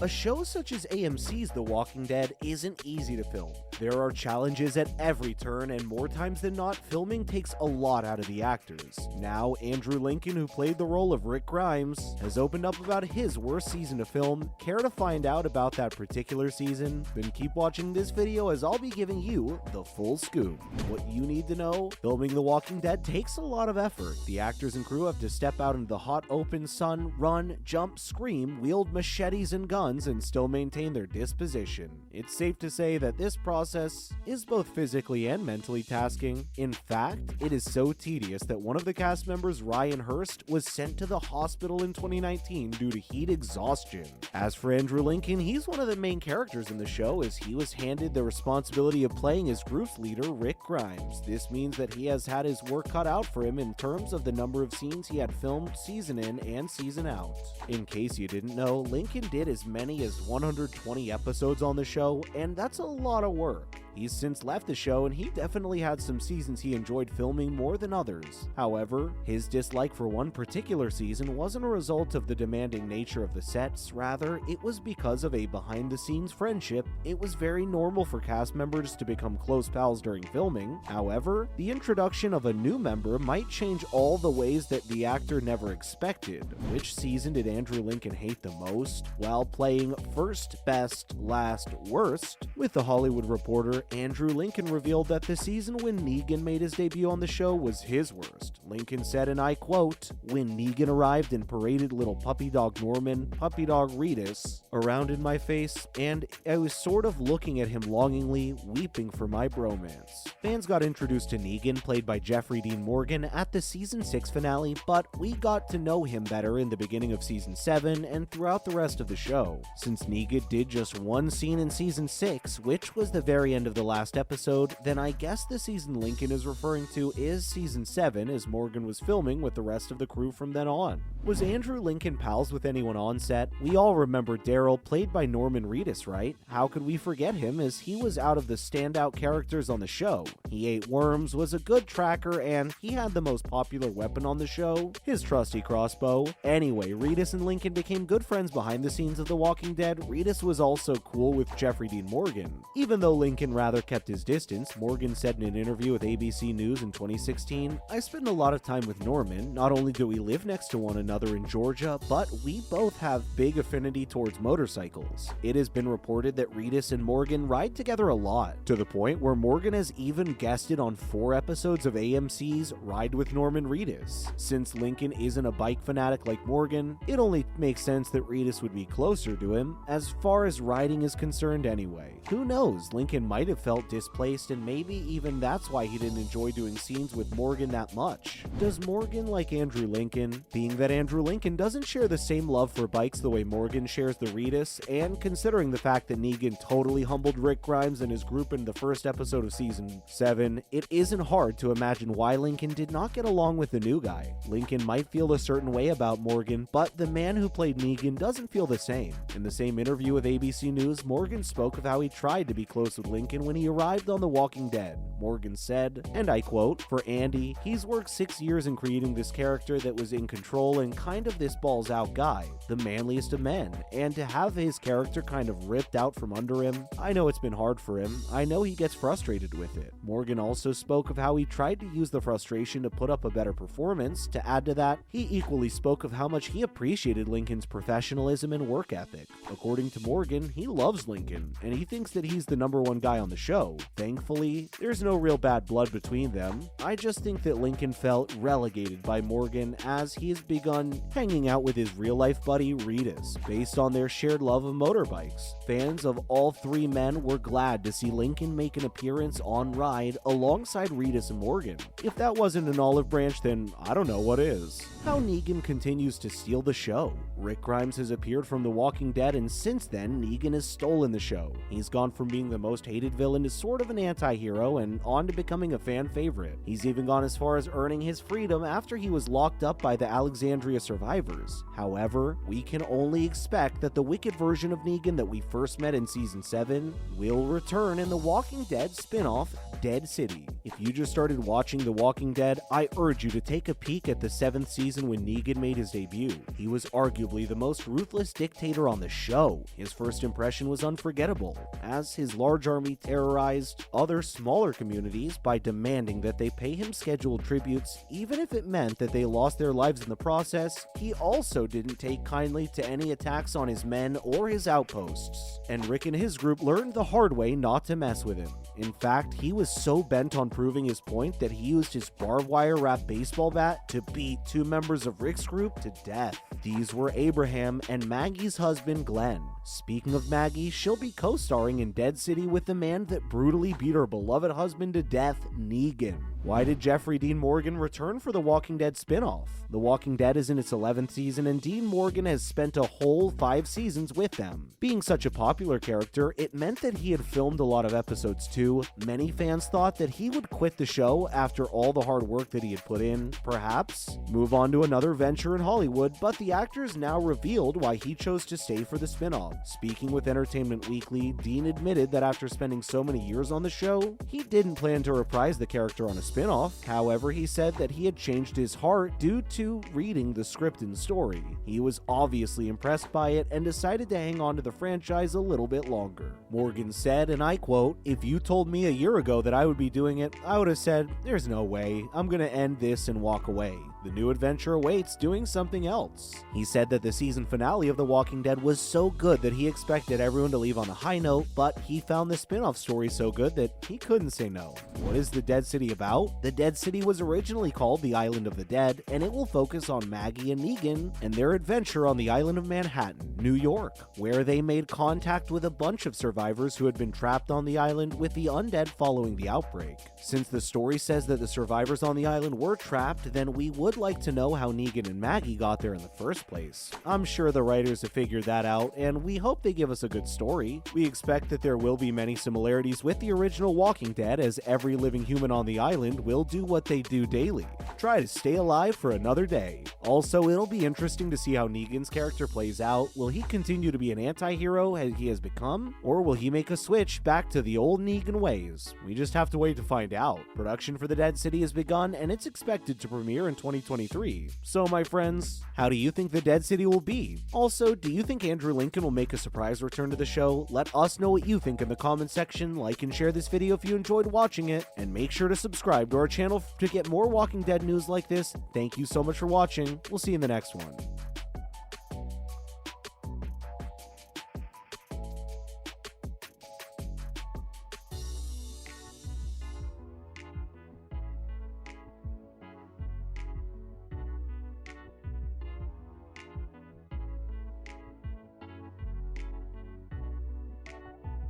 A show such as AMC's The Walking Dead isn't easy to film. There are challenges at every turn, and more times than not, filming takes a lot out of the actors. Now, Andrew Lincoln, who played the role of Rick Grimes, has opened up about his worst season to film. Care to find out about that particular season? Then keep watching this video as I'll be giving you the full scoop. What you need to know: filming The Walking Dead takes a lot of effort. The actors and crew have to step out into the hot open sun, run, jump, scream, wield machetes and guns, and still maintain their disposition. It's safe to say that this process is both physically and mentally tasking. In fact, it is so tedious that one of the cast members, Ryan Hurst, was sent to the hospital in 2019 due to heat exhaustion. As for Andrew Lincoln, he's one of the main characters in the show, as he was handed the responsibility of playing his group's leader, Rick Grimes. This means that he has had his work cut out for him in terms of the number of scenes he had filmed season in and season out. In case you didn't know, Lincoln did as many as 120 episodes on the show, and that's a lot of work. He's since left the show, and he definitely had some seasons he enjoyed filming more than others. However, his dislike for one particular season wasn't a result of the demanding nature of the sets, rather, it was because of a behind-the-scenes friendship. It was very normal for cast members to become close pals during filming. However, the introduction of a new member might change all the ways that the actor never expected. Which season did Andrew Lincoln hate the most? While playing first, best, last, worst with The Hollywood Reporter, Andrew Lincoln revealed that the season when Negan made his debut on the show was his worst. Lincoln said, and I quote, "When Negan arrived and paraded little puppy dog Norman, puppy dog Reedus, around in my face, and I was sort of looking at him longingly, weeping for my bromance." Fans got introduced to Negan, played by Jeffrey Dean Morgan, at the season 6 finale, but we got to know him better in the beginning of season 7 and throughout the rest of the show. Since Negan did just one scene in season 6, which was the very end of the last episode, then I guess the season Lincoln is referring to is season 7, as Morgan was filming with the rest of the crew from then on. Was Andrew Lincoln pals with anyone on set? We all remember Daryl, played by Norman Reedus, right? How could we forget him, as he was out of the standout characters on the show. He ate worms, was a good tracker, and he had the most popular weapon on the show, his trusty crossbow. Anyway, Reedus and Lincoln became good friends behind the scenes of The Walking Dead. Reedus was also cool with Jeffrey Dean Morgan. Even though Lincoln rather kept his distance, Morgan said in an interview with ABC News in 2016, "I spend a lot of time with Norman. Not only do we live next to one another in Georgia, but we both have big affinity towards motorcycles." It has been reported that Reedus and Morgan ride together a lot, to the point where Morgan has even guested on 4 episodes of AMC's Ride with Norman Reedus. Since Lincoln isn't a bike fanatic like Morgan, it only makes sense that Reedus would be closer to him, as far as riding is concerned anyway. Who knows, Lincoln might have felt displaced, and maybe even that's why he didn't enjoy doing scenes with Morgan that much. Does Morgan like Andrew Lincoln? Being that Andrew Lincoln doesn't share the same love for bikes the way Morgan shares the Reedus, and considering the fact that Negan totally humbled Rick Grimes and his group in the first episode of season 7, it isn't hard to imagine why Lincoln did not get along with the new guy. Lincoln might feel a certain way about Morgan, but the man who played Negan doesn't feel the same. In the same interview with ABC News, Morgan spoke of how he tried to be close with Lincoln when he arrived on The Walking Dead. Morgan said, and I quote, "For Andy, he's worked 6 years in creating this character that was in control and kind of this balls out guy, the manliest of men, and to have his character kind of ripped out from under him, I know it's been hard for him. I know he gets frustrated with it." Morgan also spoke of how he tried to use the frustration to put up a better performance. To add to that, he equally spoke of how much he appreciated Lincoln's professionalism and work ethic. According to Morgan, he loves Lincoln, and he thinks that he's the #1 guy on the show. Thankfully, there's no real bad blood between them. I just think that Lincoln felt relegated by Morgan, as he has begun hanging out with his real-life buddy Reedus, based on their shared love of motorbikes. Fans of all 3 men were glad to see Lincoln make an appearance on Ride alongside Reedus and Morgan. If that wasn't an olive branch, then I don't know what is. How Negan continues to steal the show. Rick Grimes has appeared from The Walking Dead, and since then, Negan has stolen the show. He's gone from being the most hated villain to sort of an anti-hero and on to becoming a fan favorite. He's even gone as far as earning his freedom after he was locked up by the Alexandria survivors. However, we can only expect that the wicked version of Negan that we first met in Season 7 will return in the Walking Dead spin-off Dead City. If you just started watching The Walking Dead, I urge you to take a peek at the 7th season when Negan made his debut. He was arguably the most ruthless dictator on the show. His first impression was unforgettable, as his large army terrorized other smaller communities by demanding that they pay him scheduled tributes, even if it meant that they lost their lives in the process. He also didn't take kindly to any attacks on his men or his outposts, and Rick and his group learned the hard way not to mess with him. In fact, he was so bent on proving his point that he used his barbed wire wrapped baseball bat to beat 2 members of Rick's group to death. These were Abraham and Maggie's husband, Glenn. Speaking of Maggie, she'll be co-starring in Dead City with the man that brutally beat her beloved husband to death, Negan. Why did Jeffrey Dean Morgan return for The Walking Dead spin-off? The Walking Dead is in its 11th season, and Dean Morgan has spent a whole 5 seasons with them. Being such a popular character, it meant that he had filmed a lot of episodes too. Many fans thought that he would quit the show after all the hard work that he had put in, perhaps move on to another venture in Hollywood, but the actor's now revealed why he chose to stay for the spin-off. Speaking with Entertainment Weekly, Dean admitted that after spending so many years on the show, he didn't plan to reprise the character on a spin-off. However, he said that he had changed his heart due to reading the script and story. He was obviously impressed by it and decided to hang on to the franchise a little bit longer. Morgan said, and I quote, "If you told me a year ago that I would be doing it, I would have said, there's no way, I'm gonna end this and walk away. The new adventure awaits doing something else." He said that the season finale of The Walking Dead was so good that he expected everyone to leave on a high note, but he found the spin-off story so good that he couldn't say no. What is the Dead City about? The Dead City was originally called the Island of the Dead, and it will focus on Maggie and Negan and their adventure on the island of Manhattan, New York, where they made contact with a bunch of survivors who had been trapped on the island with the undead following the outbreak. Since the story says that the survivors on the island were trapped, then we would like to know how Negan and Maggie got there in the first place. I'm sure the writers have figured that out, and we hope they give us a good story. We expect that there will be many similarities with the original Walking Dead, as every living human on the island will do what they do daily: try to stay alive for another day. Also, it'll be interesting to see how Negan's character plays out. Will he continue to be an anti-hero as he has become, or will he make a switch back to the old Negan ways? We just have to wait to find out. Production for The Dead City has begun, and it's expected to premiere in 2023. So, my friends, how do you think The Dead City will be? Also, do you think Andrew Lincoln will make a surprise return to the show? Let us know what you think in the comment section. Like and share this video if you enjoyed watching it, and make sure to subscribe to our channel to get more Walking Dead news like this. Thank you so much for watching. We'll see you in the next one.